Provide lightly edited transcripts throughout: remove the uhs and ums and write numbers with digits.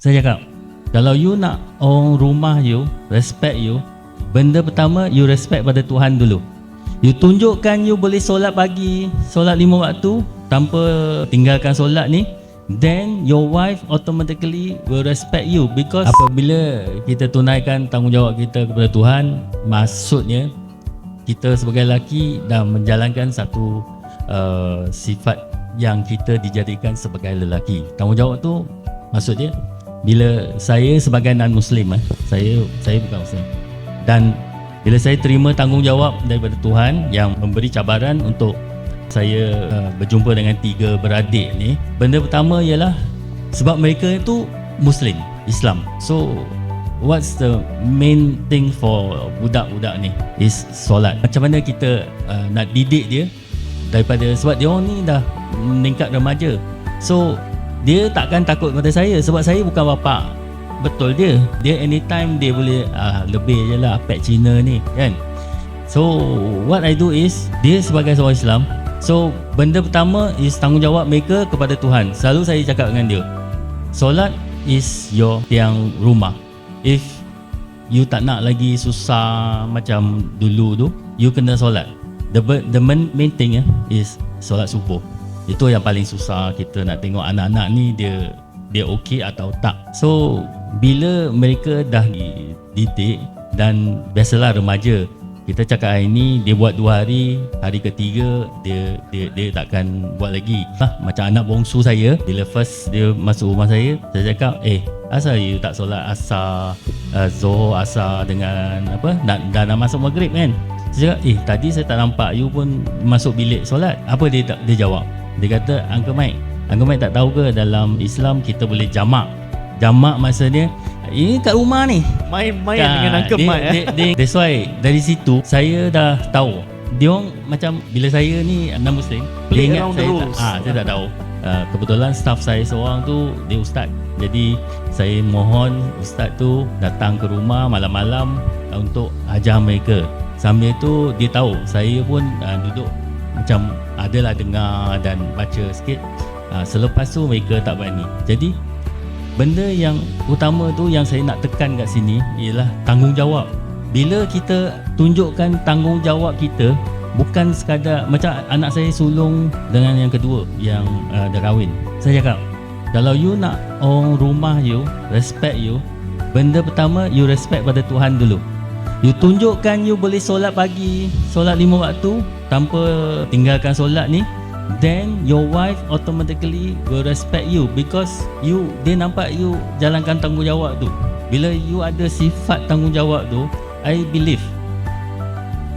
Saya cakap, kalau you nak orang rumah you respect you, benda pertama you respect pada Tuhan dulu. You tunjukkan you boleh solat pagi, solat 5 waktu tanpa tinggalkan solat ni, then your wife automatically will respect you. Because apabila kita tunaikan tanggungjawab kita kepada Tuhan, maksudnya kita sebagai lelaki dah menjalankan satu sifat yang kita dijadikan sebagai lelaki. Tanggungjawab tu maksudnya, bila saya sebagai non-Muslim, saya bukan Muslim, dan bila saya terima tanggungjawab daripada Tuhan yang memberi cabaran untuk saya berjumpa dengan 3 beradik ni, benda pertama ialah sebab mereka itu Muslim, Islam. So what's the main thing for budak-budak ni is solat. Macam mana kita nak didik dia daripada, sebab dia orang ni dah meningkat remaja. So dia takkan takut pada saya sebab saya bukan bapa betul dia. Dia anytime dia boleh lebih je lah pek Cina ni kan. So what I do is, dia sebagai seorang Islam, so benda pertama is tanggungjawab mereka kepada Tuhan. Selalu saya cakap dengan dia, solat is your tiang rumah. If you tak nak lagi susah macam dulu tu, you kena solat. The main thing is solat subuh. Itu yang paling susah. Kita nak tengok anak-anak ni dia okey atau tak. So bila mereka dah dididik, dan biasalah remaja, kita cakap hari ni dia buat 2 hari, hari ketiga dia takkan buat lagi. Macam anak bongsu saya, bila first dia masuk rumah saya cakap, asal you tak solat asar, Zohor, asar dengan apa, dah nak masuk maghrib kan. Saya cakap, tadi saya tak nampak you pun masuk bilik solat. Apa dia jawab? Dia kata, Uncle Mike tak tahu ke dalam Islam kita boleh jamak. Jamak maksudnya ini kat rumah ni main dengan Uncle Mike. That's why dari situ saya dah tahu dia orang macam, bila saya ni non-Muslim, dia ingat saya tak tahu. Kebetulan staff saya seorang tu dia ustaz. Jadi saya mohon ustaz tu datang ke rumah malam-malam untuk ajar mereka. Sambil tu dia tahu saya pun duduk macam adalah dengar dan baca sikit. Selepas tu mereka tak berani. Jadi benda yang utama tu yang saya nak tekan kat sini ialah tanggungjawab. Bila kita tunjukkan tanggungjawab kita, bukan sekadar macam anak saya sulung dengan yang kedua yang dah kahwin. Saya cakap, kalau you nak orang rumah you respect you, benda pertama you respect pada Tuhan dulu. You tunjukkan you boleh solat pagi, solat 5 waktu tanpa tinggalkan solat ni, then your wife automatically will respect you. Because dia nampak you jalankan tanggungjawab tu. Bila you ada sifat tanggungjawab tu, I believe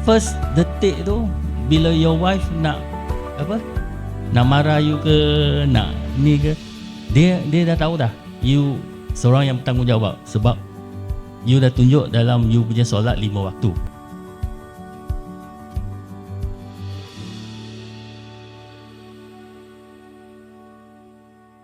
first detik tu, bila your wife nak marah you ke, nak ni ke, dia dah tahu dah you seorang yang bertanggungjawab. Sebab you dah tunjuk dalam you punya solat 5 waktu.